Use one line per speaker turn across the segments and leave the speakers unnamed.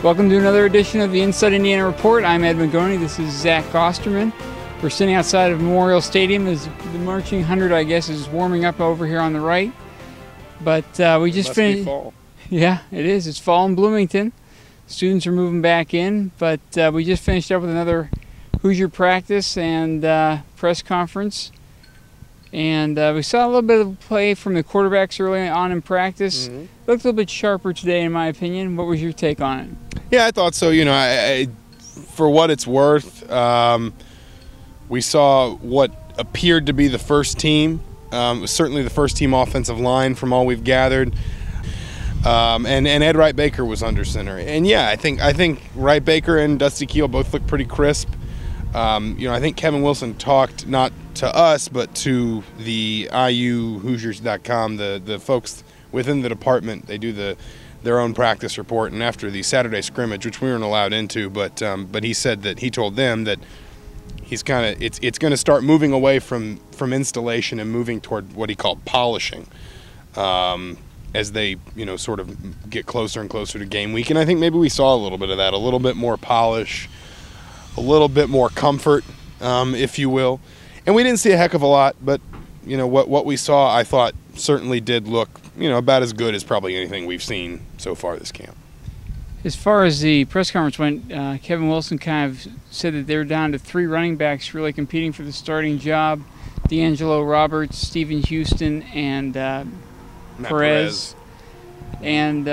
Welcome to another edition of the Inside Indiana Report. I'm Ed Magoni. This is Zach Osterman. We're sitting outside of Memorial Stadium as the Marching 100, I guess, is warming up over here on the right. But we just finished.
Fall.
Yeah, it is. It's fall in Bloomington. Students are moving back in, but we just finished up with another Hoosier practice and press conference. And we saw a little bit of play from the quarterbacks early on in practice.
Mm-hmm.
Looked a little bit sharper today, in my opinion. What was your take on it?
Yeah, I thought so. You know, I for what it's worth, we saw what appeared to be the first team. It was certainly the first team offensive line from all we've gathered. And Ed Wright Baker was under center. And yeah, I think Wright Baker and Dusty Keel both looked pretty crisp. I think Kevin Wilson talked not to us, but to the IUHoosiers.com, the folks within the department. They do their own practice report, and after the Saturday scrimmage, which we weren't allowed into, but he said that he told them that he's it's going to start moving away from installation and moving toward what he called polishing, as they sort of get closer and closer to game week. And I think maybe we saw a little bit of that, a little bit more polish, a little bit more comfort, if you will. And we didn't see a heck of a lot, but what we saw, I thought certainly did look about as good as probably anything we've seen so far this camp.
As far as the press conference went, Kevin Wilson kind of said that they're down to 3 running backs really competing for the starting job: D'Angelo Roberts, Stephen Houston, and Perez. And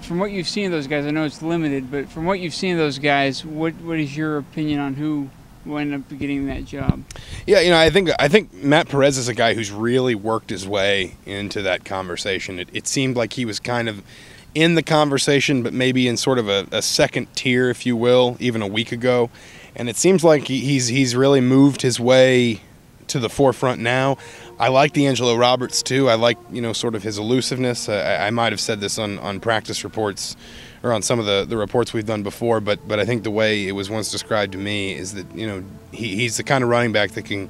from what you've seen of those guys, I know it's limited, but from what you've seen of those guys, what is your opinion on who will end up getting that job?
Yeah, I think Matt Perez is a guy who's really worked his way into that conversation. It seemed like he was kind of in the conversation, but maybe in sort of a second tier, if you will, even a week ago. And it seems like he's really moved his way to the forefront now. I like D'Angelo Roberts too. I like sort of his elusiveness. I might have said this on practice reports or on some of the reports we've done before, but I think the way it was once described to me is that he's the kind of running back that can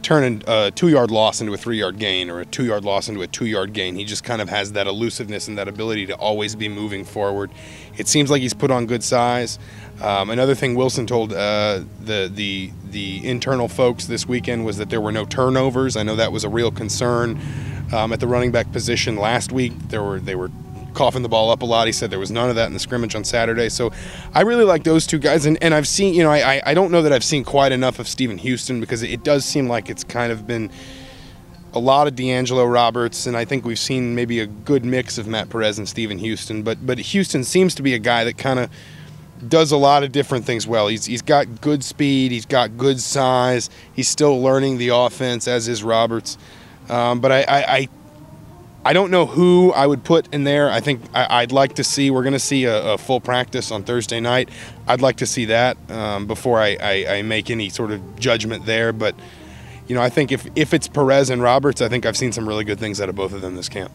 turn a 2-yard loss into a 3-yard gain, or a 2-yard loss into a 2-yard gain. He just kind of has that elusiveness and that ability to always be moving forward. It seems like he's put on good size. Another thing Wilson told the internal folks this weekend was that there were no turnovers. I know that was a real concern at the running back position last week. They were coughing the ball up a lot. He said there was none of that in the scrimmage on Saturday. So I really like those two guys. And I've seen, I don't know that I've seen quite enough of Stephen Houston, because it does seem like it's kind of been a lot of D'Angelo Roberts, and I think we've seen maybe a good mix of Matt Perez and Stephen Houston. But Houston seems to be a guy that kind of does a lot of different things well. He's got good speed. He's got good size. He's still learning the offense, as is Roberts. But I don't know who I would put in there. I think I'd like to see, we're going to see a full practice on Thursday night. I'd like to see that before I make any sort of judgment there. But, I think if it's Perez and Roberts, I think I've seen some really good things out of both of them this camp.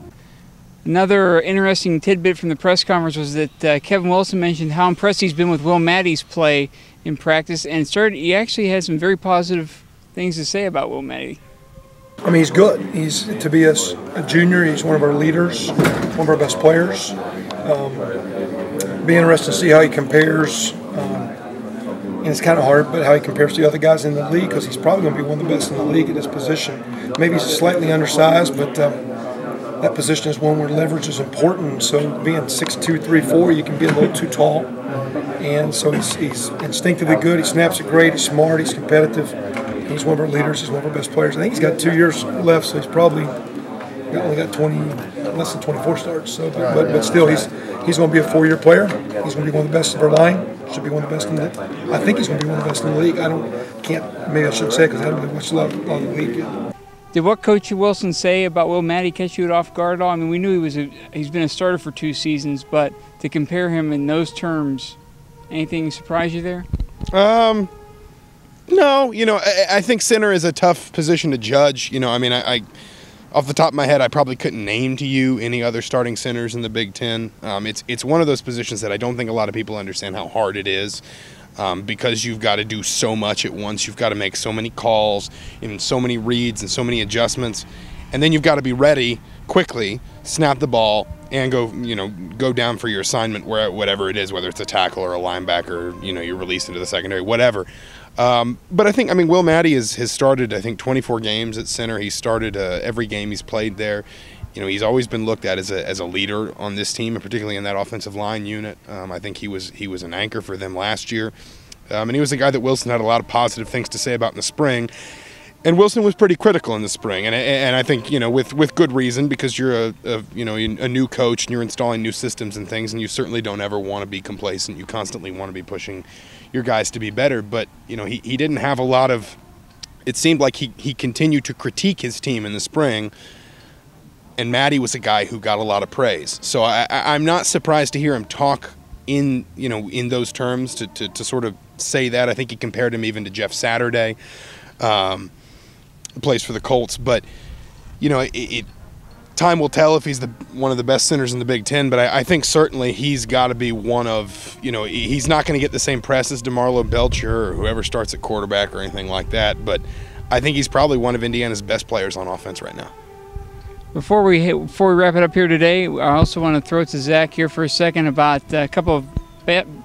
Another interesting tidbit from the press conference was that Kevin Wilson mentioned how impressed he's been with Will Maddie's play in practice, and he actually had some very positive things to say about Will Maddie.
I mean, he's good. To be a junior, he's one of our leaders, one of our best players. Be interested to see how he compares. And it's kind of hard, but how he compares to the other guys in the league, because he's probably going to be one of the best in the league at his position. Maybe he's slightly undersized, but that position is one where leverage is important. So being 6'2", 3'4", you can be a little too tall. And so he's instinctively good. He snaps it great. He's smart. He's competitive. He's one of our leaders. He's one of our best players. I think he's got 2 years left, so he's probably only got less than 24 starts. So, but still, he's going to be a 4-year player. He's going to be one of the best of our line. Should be one of the best in the league. I think he's going to be one of the best in the league. Maybe I shouldn't say it because I haven't really watched a lot of the league yet.
Did what Coach Wilson say about Will Maddie catch you off guard at all? I mean, we knew he's been a starter for 2 seasons, but to compare him in those terms, anything surprise you there?
No, I think center is a tough position to judge. I off the top of my head, I probably couldn't name to you any other starting centers in the Big Ten. It's one of those positions that I don't think a lot of people understand how hard it is, because you've got to do so much at once. You've got to make so many calls and so many reads and so many adjustments, and then you've got to be ready quickly, snap the ball, and go down for your assignment, whatever it is, whether it's a tackle or a linebacker, you're released into the secondary, whatever. But I think, Will Maddie has started, I think, 24 games at center. He started every game he's played there. He's always been looked at as a leader on this team, and particularly in that offensive line unit. I think he was an anchor for them last year. And he was a guy that Wilson had a lot of positive things to say about in the spring. And Wilson was pretty critical in the spring, and I think with good reason, because you're a new coach and you're installing new systems and things, and you certainly don't ever want to be complacent. You constantly want to be pushing your guys to be better. But he didn't have a lot of. It seemed like he continued to critique his team in the spring, and Maddie was a guy who got a lot of praise. So I'm not surprised to hear him talk in those terms to sort of say that. I think he compared him even to Jeff Saturday. Plays for the Colts, but time will tell if he's one of the best centers in the Big Ten. But I think certainly he's got to be one of he's not going to get the same press as DeMarlo Belcher or whoever starts at quarterback or anything like that. But I think he's probably one of Indiana's best players on offense right now.
Before we wrap it up here today, I also want to throw it to Zach here for a second about a couple of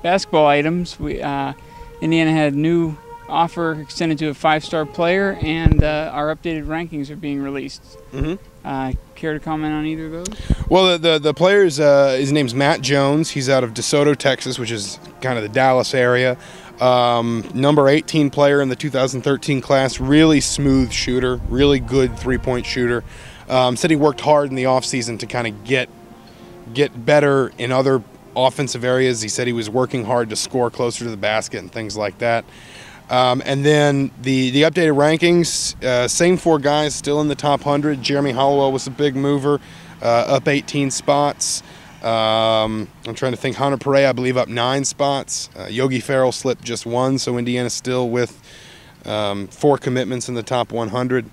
basketball items. Indiana had new offer extended to a 5-star player, and our updated rankings are being released. Mm-hmm. Care to comment on either of those?
Well, the player's his name's Matt Jones. He's out of DeSoto, Texas, which is kind of the Dallas area. Number 18 player in the 2013 class. Really smooth shooter, really good three-point shooter. Said he worked hard in the offseason to kind of get better in other offensive areas. He said he was working hard to score closer to the basket and things like that. And then the updated rankings, same 4 guys still in the top 100. Jeremy Hollowell was a big mover, up 18 spots. I'm trying to think. Hunter Perea, I believe, up 9 spots. Yogi Ferrell slipped just 1, so Indiana's still with 4 commitments in the top 100.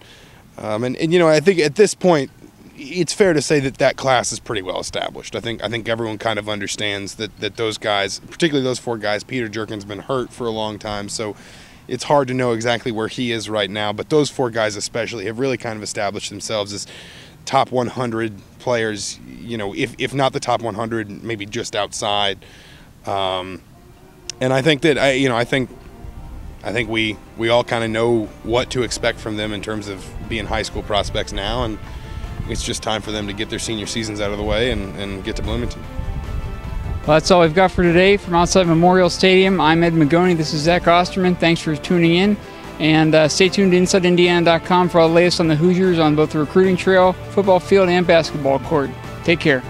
And I think at this point, it's fair to say that class is pretty well established. I think everyone kind of understands that those guys, particularly those 4 guys, Peter Jerkin's been hurt for a long time, so it's hard to know exactly where he is right now. But those 4 guys especially have really kind of established themselves as top 100 players, if not the top 100, maybe just outside. And I think that, I think we all kind of know what to expect from them in terms of being high school prospects now, and it's just time for them to get their senior seasons out of the way and get to Bloomington.
Well, that's all we've got for today. From outside Memorial Stadium, I'm Ed Magoni. This is Zach Osterman. Thanks for tuning in. And stay tuned to InsideIndiana.com for all the latest on the Hoosiers on both the recruiting trail, football field, and basketball court. Take care.